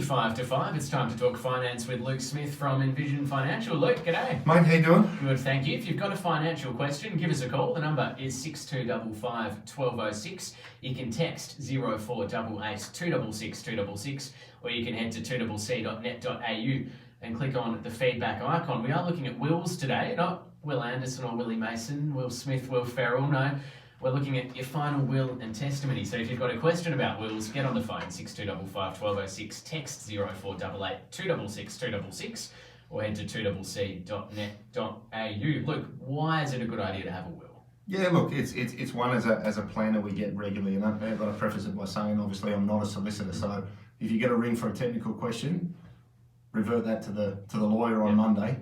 5 to 5. It's time to talk finance with Luke Smith from Envision Financial. Luke, g'day. Mate, how you doing? Good, thank you. If you've got a financial question, give us a call. The number is 6255 1206. You can text 0488 266 266, or you can head to 2cc.net.au and click on the feedback icon. We are looking at wills today, not Will Anderson or Willie Mason, Will Smith, Will Ferrell, no. We're looking at your final will and testimony. So if you've got a question about wills, get on the phone, 6255 1206, text 0488 266 266, or head to 2cc.net.au. Look, why is it a good idea to have a will? Yeah, look, it's one as a planner we get regularly, and I've got to preface it by saying, obviously, I'm not a solicitor, so if you get a ring for a technical question, revert that to the lawyer on Monday.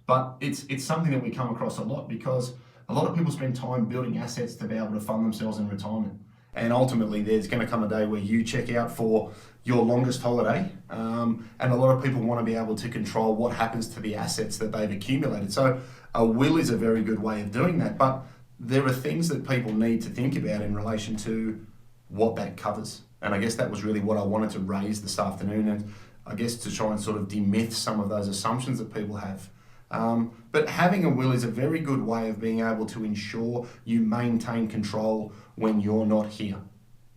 But it's something that we come across a lot because a lot of people spend time building assets to be able to fund themselves in retirement. And ultimately, there's going to come a day where you check out for your longest holiday. And a lot of people want to be able to control what happens to the assets that they've accumulated. So a will is a very good way of doing that. But there are things that people need to think about in relation to what that covers. And I guess that was really what I wanted to raise this afternoon. And I guess to try and sort of demyth some of those assumptions that people have. But having a will is a very good way of being able to ensure you maintain control when you're not here.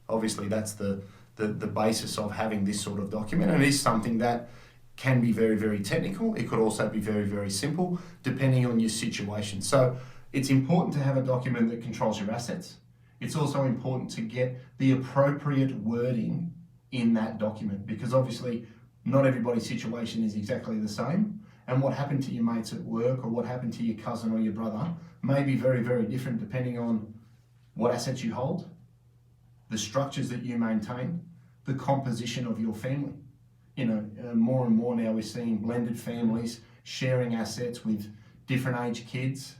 Obviously, that's the basis of having this sort of document, and it is something that can be very, very technical. It could also be very, very simple, depending on your situation. So it's important to have a document that controls your assets. It's also important to get the appropriate wording in that document, because obviously not everybody's situation is exactly the same. And what happened to your mates at work or what happened to your cousin or your brother may be very, very different depending on what assets you hold, the structures that you maintain, the composition of your family. You know, more and more now we're seeing blended families sharing assets with different age kids,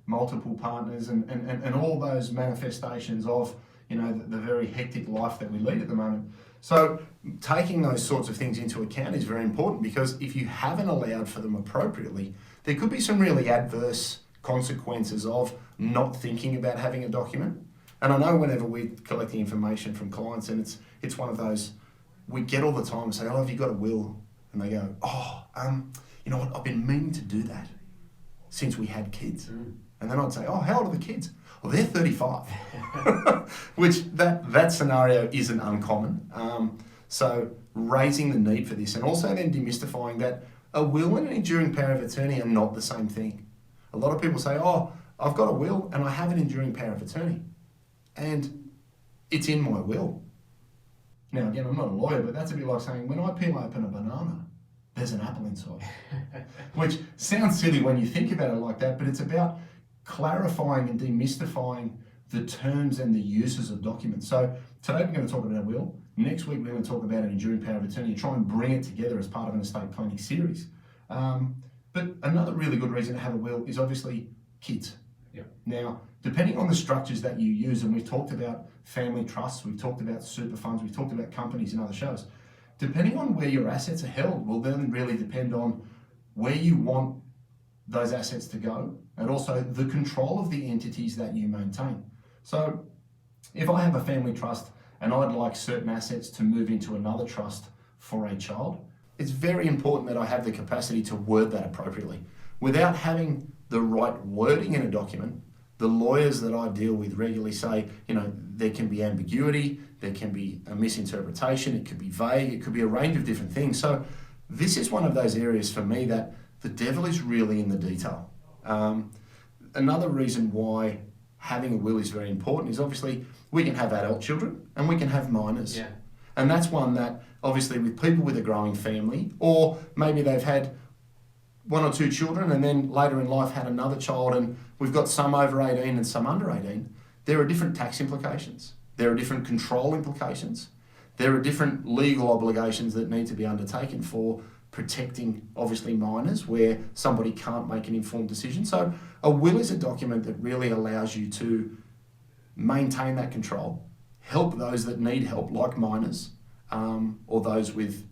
multiple partners, and all those manifestations of, you know, the very hectic life that we lead at the moment. So taking those sorts of things into account is very important, because if you haven't allowed for them appropriately, there could be some really adverse consequences of not thinking about having a document. And I know whenever we're collecting information from clients, and it's one of those, we get all the time and say, oh, have you got a will? And they go, you know what, I've been meaning to do that since we had kids. And then I'd say, oh, how old are the kids? Well, they're 35, which that scenario isn't uncommon. So raising the need for this, and also then demystifying that a will and an enduring power of attorney are not the same thing. A lot of people say, oh, I've got a will and I have an enduring power of attorney, and it's in my will. Now, again, I'm not a lawyer, but that's a bit like saying, when I peel open a banana, there's an apple inside. Which sounds silly when you think about it like that, but it's about clarifying and demystifying the terms and the uses of documents. So today we're going to talk about a will. Next week we're going to talk about an enduring power of attorney and try and bring it together as part of an estate planning series. But another really good reason to have a will is obviously kids. Yeah. Now, depending on the structures that you use, and we've talked about family trusts, we've talked about super funds, we've talked about companies in other shows, depending on where your assets are held will then really depend on where you want those assets to go, and also the control of the entities that you maintain. So if I have a family trust and I'd like certain assets to move into another trust for a child, it's very important that I have the capacity to word that appropriately. Without having the right wording in a document, the lawyers that I deal with regularly say, you know, there can be ambiguity, there can be a misinterpretation, it could be vague, it could be a range of different things. So this is one of those areas for me that the devil is really in the detail. Another reason why having a will is very important is obviously we can have adult children and we can have minors. Yeah. And that's one that obviously with people with a growing family, or maybe they've had one or two children and then later in life had another child, and we've got some over 18 and some under 18, there are different tax implications. There are different control implications. There are different legal obligations that need to be undertaken for protecting, obviously, minors where somebody can't make an informed decision. So a will is a document that really allows you to maintain that control, help those that need help, like minors, or those with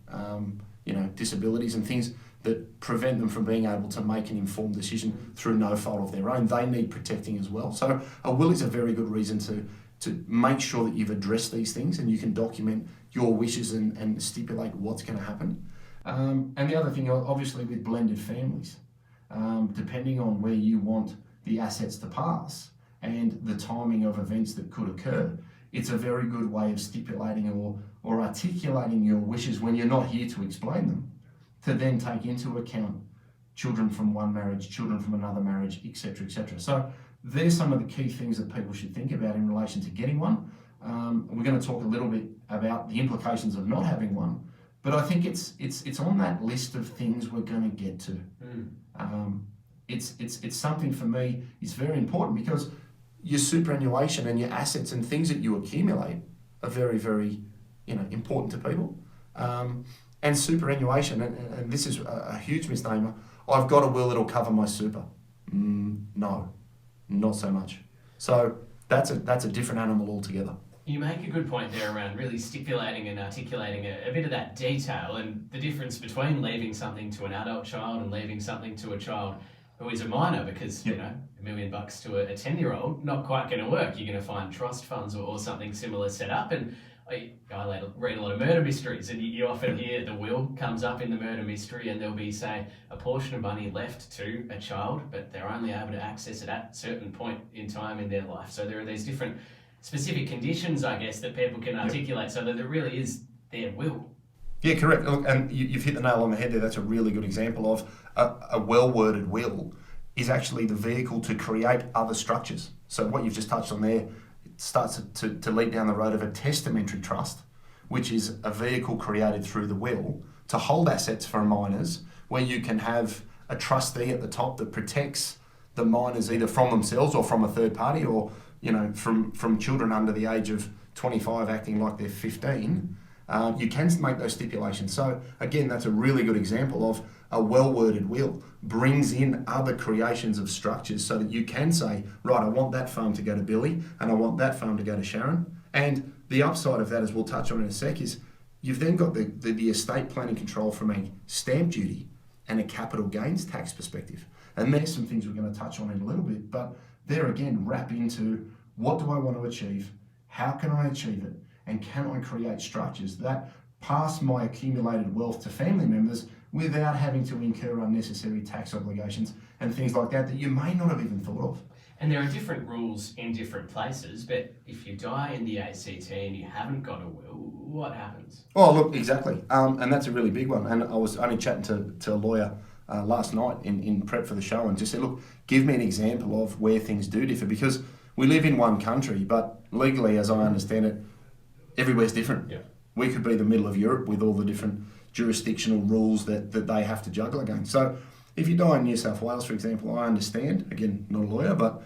disabilities and things that prevent them from being able to make an informed decision through no fault of their own. They need protecting as well. So a will is a very good reason to make sure that you've addressed these things and you can document your wishes and stipulate what's going to happen. And the other thing, obviously, with blended families, depending on where you want the assets to pass and the timing of events that could occur, it's a very good way of stipulating or articulating your wishes when you're not here to explain them, to then take into account children from one marriage, children from another marriage, etc., etc. So there's some of the key things that people should think about in relation to getting one. We're going to talk a little bit about the implications of not having one, but I think it's on that list of things we're going to get to. It's something for me. It's very important because your superannuation and your assets and things that you accumulate are very, very, important to people. And superannuation, and this is a huge misnomer. I've got a will that'll cover my super. No, not so much. So that's a different animal altogether. You make a good point there around really stipulating and articulating a bit of that detail and the difference between leaving something to an adult child and leaving something to a child who is a minor, because $1 million to a 10-year-old, not quite going to work. You're going to find trust funds or something similar set up. And I read a lot of murder mysteries, and you often hear the will comes up in the murder mystery, and there'll be, say, a portion of money left to a child, but they're only able to access it at a certain point in time in their life. So there are these different specific conditions, I guess, that people can articulate so that it really is their will. Yeah, correct. Look, and you've hit the nail on the head there. That's a really good example of a well-worded will is actually the vehicle to create other structures. So what you've just touched on there, it starts to lead down the road of a testamentary trust, which is a vehicle created through the will to hold assets for minors, where you can have a trustee at the top that protects the minors either from themselves or from a third party, or from children under the age of 25 acting like they're 15. You can make those stipulations. So again, that's a really good example of a well-worded will brings in other creations of structures so that you can say, right, I want that farm to go to Billy and I want that farm to go to Sharon. And the upside of that, as we'll touch on in a sec, is you've then got the estate planning control from a stamp duty and a capital gains tax perspective. And there's some things we're going to touch on in a little bit, but there again wrap into what do I want to achieve, how can I achieve it, and can I create structures that pass my accumulated wealth to family members without having to incur unnecessary tax obligations and things like that you may not have even thought of. And there are different rules in different places, but if you die in the ACT and you haven't got a will, what happens? Oh, look, exactly. And that's a really big one. And I was only chatting to a lawyer last night in prep for the show and just said, look, give me an example of where things do differ, because we live in one country, but legally, as I understand it, everywhere's different. Yeah. We could be the middle of Europe with all the different jurisdictional rules that they have to juggle against. So if you die in New South Wales, for example, I understand, again, not a lawyer, but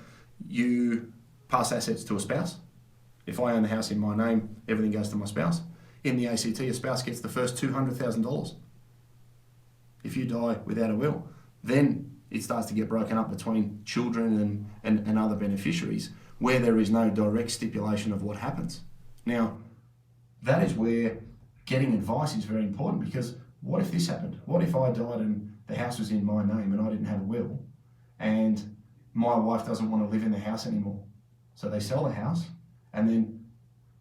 you pass assets to a spouse. If I own the house in my name, everything goes to my spouse. In the ACT, a spouse gets the first $200,000. If you die without a will, then it starts to get broken up between children and other beneficiaries where there is no direct stipulation of what happens. Now, that is where getting advice is very important, because what if this happened? What if I died and the house was in my name and I didn't have a will, and my wife doesn't want to live in the house anymore? So they sell the house, and then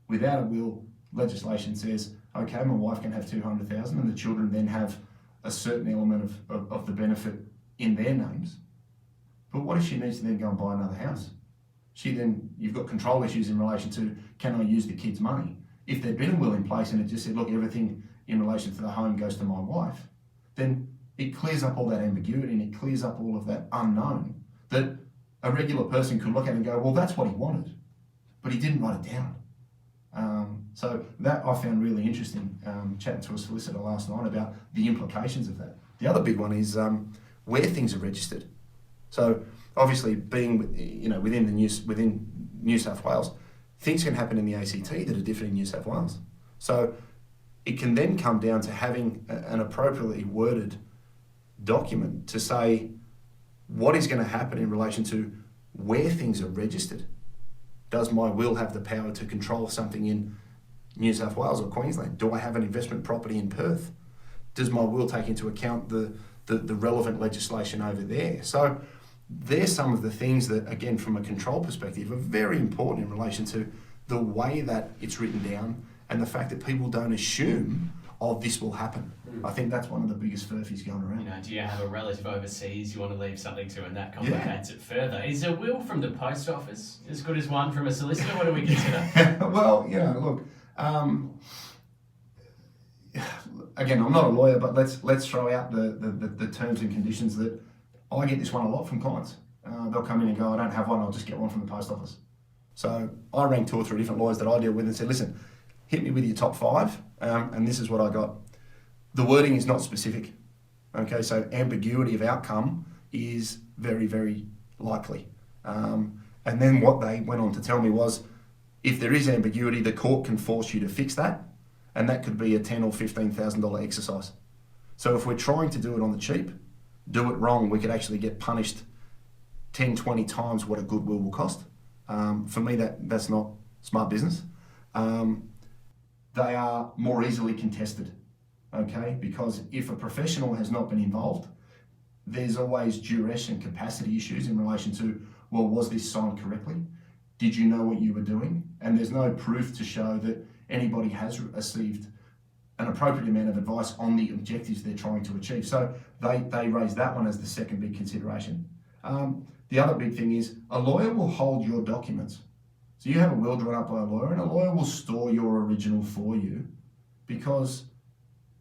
without a will, legislation says, okay, my wife can have $200,000 and the children then have a certain element of the benefit in their names. But what if she needs to then go and buy another house? You've got control issues in relation to, can I use the kids' money? If there'd been a will in place and it just said, look, everything in relation to the home goes to my wife, then it clears up all that ambiguity and it clears up all of that unknown that a regular person could look at and go, well, that's what he wanted, but he didn't write it down. So that I found really interesting, chatting to a solicitor last night about the implications of that. The other big one is where things are registered. So obviously being within New South Wales, things can happen in the ACT that are different in New South Wales. So it can then come down to having an appropriately worded document to say what is going to happen in relation to where things are registered. Does my will have the power to control something in New South Wales or Queensland? Do I have an investment property in Perth? Does my will take into account the relevant legislation over there? So there's some of the things that, again, from a control perspective, are very important in relation to the way that it's written down and the fact that people don't assume, oh, this will happen. I think that's one of the biggest furphies going around. You know, do you have a relative overseas you want to leave something to, and that complicates it further? Is a will from the post office as good as one from a solicitor? What do we consider? Well, you know, look, again, I'm not a lawyer, but let's throw out the terms and conditions that I get this one a lot from clients. They'll come in and go, I don't have one, I'll just get one from the post office. So I rang 2 or 3 different lawyers that I deal with and said, listen, hit me with your top 5, and this is what I got. The wording is not specific. Okay, so ambiguity of outcome is very, very likely. And then what they went on to tell me was, if there is ambiguity, the court can force you to fix that, and that could be a $10,000 or $15,000 exercise. So if we're trying to do it on the cheap, do it wrong, we could actually get punished 10, 20 times what a good will cost. For me, that's not smart business. They are more easily contested, okay? Because if a professional has not been involved, there's always duress and capacity issues in relation to, well, was this signed correctly? Did you know what you were doing? And there's no proof to show that anybody has received an appropriate amount of advice on the objectives they're trying to achieve. So they raise that one as the second big consideration. The other big thing is a lawyer will hold your documents. So you have a will drawn up by a lawyer, and a lawyer will store your original for you, because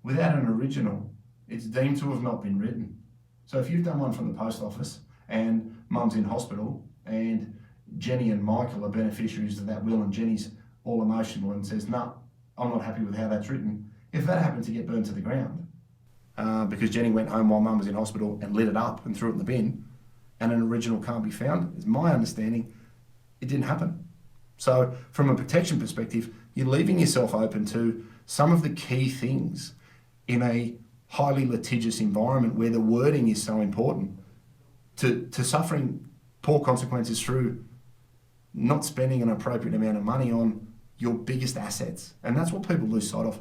without an original, it's deemed to have not been written. So if you've done one from the post office and mum's in hospital and Jenny and Michael are beneficiaries of that will, and Jenny's all emotional and says, no, I'm not happy with how that's written. If that happened to get burned to the ground, because Jenny went home while mum was in hospital and lit it up and threw it in the bin, and an original can't be found, it's my understanding, it didn't happen. So from a protection perspective, you're leaving yourself open to some of the key things in a highly litigious environment where the wording is so important to suffering poor consequences through not spending an appropriate amount of money on your biggest assets. And that's what people lose sight of.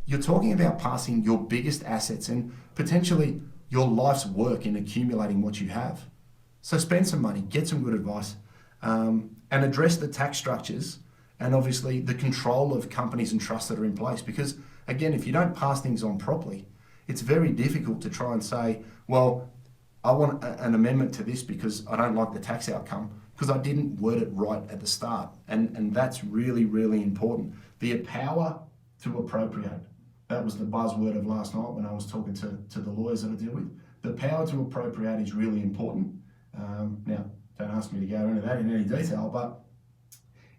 You're talking about passing your biggest assets and potentially your life's work in accumulating what you have. So spend some money, get some good advice, and address the tax structures and obviously the control of companies and trusts that are in place. Because again, if you don't pass things on properly, it's very difficult to try and say, well, I want an amendment to this because I don't like the tax outcome, because I didn't word it right at the start. And that's really, really important. The power to appropriate. That was the buzzword of last night when I was talking to the lawyers that I deal with. The power to appropriate is really important. Now, don't ask me to go into that in any detail, but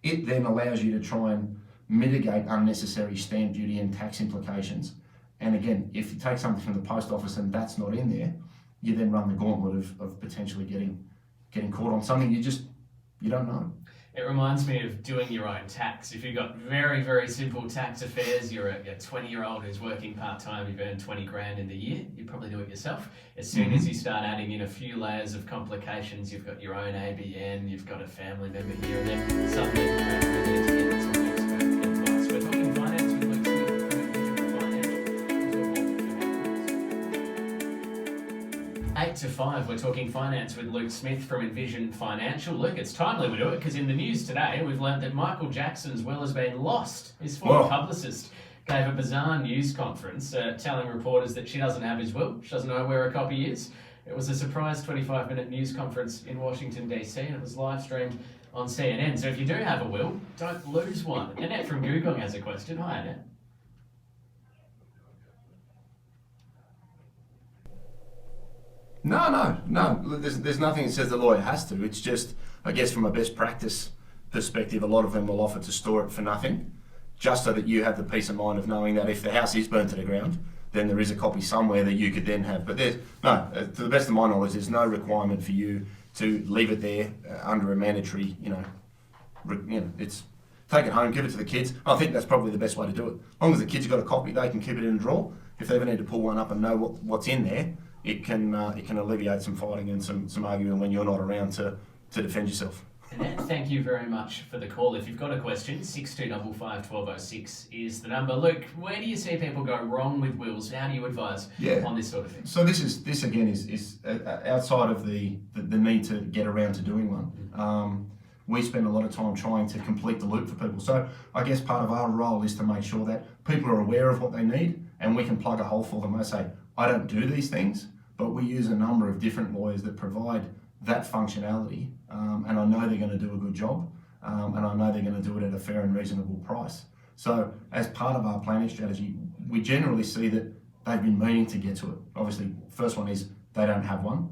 it then allows you to try and mitigate unnecessary stamp duty and tax implications. And again, if you take something from the post office and that's not in there, you then run the gauntlet of potentially getting caught on something you don't know. It reminds me of doing your own tax. If you've got very, very simple tax affairs, you're a 20-year-old who's working part-time, you've earned 20 grand in the year, you probably do it yourself. As soon as you start adding in a few layers of complications, you've got your own ABN, you've got a family member here and there, suddenly you really need to get some expert advice. We're talking finance with Luke Smith from Envision Financial. 8 to 5, we're talking finance with Luke Smith from Envision Financial. Luke, it's timely we do it because in the news today we've learned that Michael Jackson's will has been lost. His former publicist gave a bizarre news conference telling reporters that she doesn't have his will, she doesn't know where a copy is. It was a surprise 25-minute news conference in Washington, D.C. and it was live streamed on CNN. So if you do have a will, don't lose one. Annette from Googong has a question. Hi, Annette. No. There's nothing that says the lawyer has to. It's just, I guess from a best practice perspective, a lot of them will offer to store it for nothing, just so that you have the peace of mind of knowing that if the house is burnt to the ground, then there is a copy somewhere that you could then have. But to the best of my knowledge, there's no requirement for you to leave it there under a mandatory, it's take it home, give it to the kids. I think that's probably the best way to do it. As long as the kids have got a copy, they can keep it in a drawer. If they ever need to pull one up and know what's in there, it can alleviate some fighting and some arguing when you're not around to defend yourself. Annette, thank you very much for the call. If you've got a question, 6255 1206 is the number. Luke, where do you see people go wrong with wills? How do you advise on this sort of thing? So this again is outside of the need to get around to doing one. we spend a lot of time trying to complete the loop for people. So I guess part of our role is to make sure that people are aware of what they need and we can plug a hole for them. I say, I don't do these things, but we use a number of different lawyers that provide that functionality, and I know they're going to do a good job, and I know they're going to do it at a fair and reasonable price. So as part of our planning strategy, we generally see that they've been meaning to get to it. Obviously, first one is they don't have one.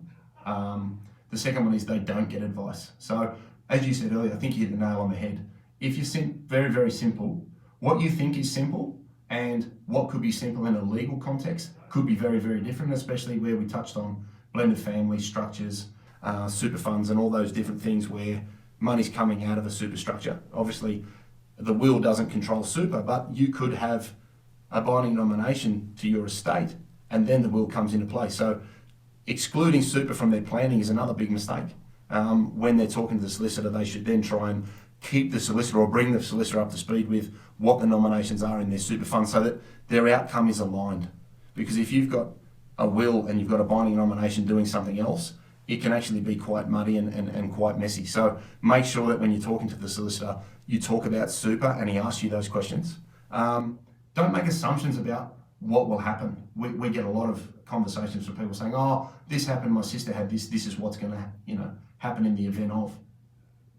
The second one is they don't get advice. So as you said earlier, I think you hit the nail on the head. If you're very, very simple, what you think is simple and what could be simple in a legal context could be very, very different, especially where we touched on blended family structures, super funds and all those different things where money's coming out of a super structure. Obviously, the will doesn't control super, but you could have a binding nomination to your estate and then the will comes into play. So excluding super from their planning is another big mistake. When they're talking to the solicitor, they should then try and keep the solicitor or bring the solicitor up to speed with what the nominations are in their super fund so that their outcome is aligned. Because if you've got a will and you've got a binding nomination doing something else, it can actually be quite muddy and quite messy. So make sure that when you're talking to the solicitor, you talk about super and he asks you those questions. Don't make assumptions about what will happen. We get a lot of conversations from people saying, oh, this happened, my sister had this is what's going to happen in the event of.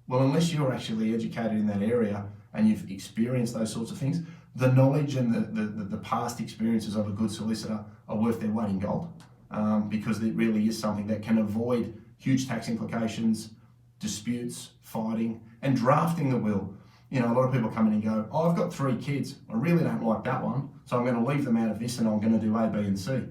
Well, unless you're actually educated in that area and you've experienced those sorts of things, the knowledge and the past experiences of a good solicitor are worth their weight in gold, because it really is something that can avoid huge tax implications, disputes, fighting, and drafting the will. A lot of people come in and go, oh, I've got 3 kids. I really don't like that one, so I'm going to leave them out of this and I'm going to do A, B, and C.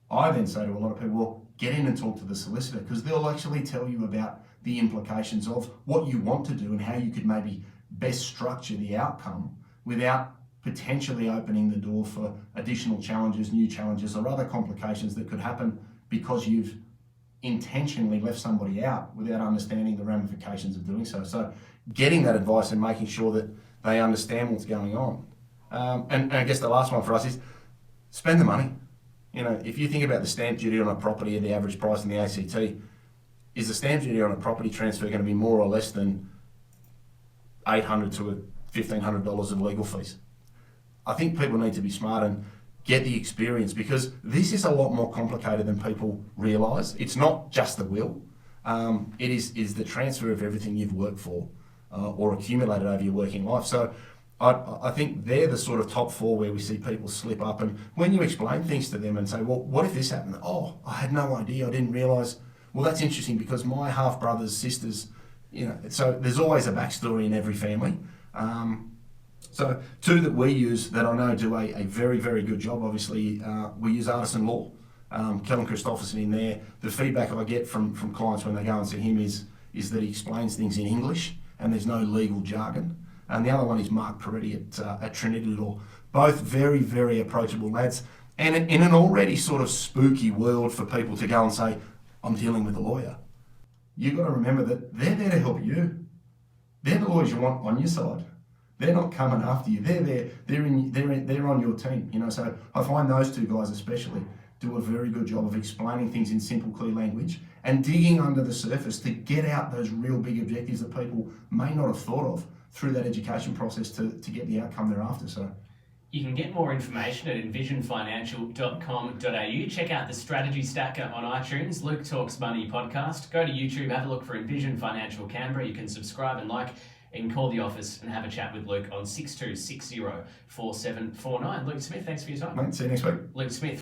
I then say to a lot of people, well, get in and talk to the solicitor because they'll actually tell you about the implications of what you want to do and how you could maybe best structure the outcome without potentially opening the door for additional challenges, new challenges, or other complications that could happen because you've intentionally left somebody out without understanding the ramifications of doing so. So getting that advice and making sure that they understand what's going on. And I guess the last one for us is spend the money. If you think about the stamp duty on a property and the average price in the ACT, is the stamp duty on a property transfer going to be more or less than $800 to $1,500 of legal fees? I think people need to be smart and get the experience because this is a lot more complicated than people realise. It's not just the will. It is the transfer of everything you've worked for or accumulated over your working life. So I think they're the sort of top 4 where we see people slip up, and when you explain things to them and say, well, what if this happened? Oh, I had no idea, I didn't realise. Well, that's interesting because my half-brothers, sisters, so there's always a backstory in every family. So 2 that we use that I know do a very, very good job, obviously, we use Artisan Law. Kellen Christopherson in there. The feedback I get from clients when they go and see him is that he explains things in English and there's no legal jargon. And the other one is Mark Peretti at Trinity Law. Both very, very approachable lads. And in an already sort of spooky world for people to go and say, I'm dealing with a lawyer. You've got to remember that they're there to help you. They're the lawyers you want on your side. They're not coming after you. They're there. They're on your team. So I find those 2 guys especially do a very good job of explaining things in simple, clear language and digging under the surface to get out those real big objectives that people may not have thought of through that education process to get the outcome they're after. So you can get more information at envisionfinancial.com.au. Check out the Strategy Stacker on iTunes, Luke Talks Money podcast. Go to YouTube, have a look for Envision Financial Canberra. You can subscribe and like. You can call the office and have a chat with Luke on 6260 4749. Luke Smith, thanks for your time. Mate, see you next week. Luke Smith.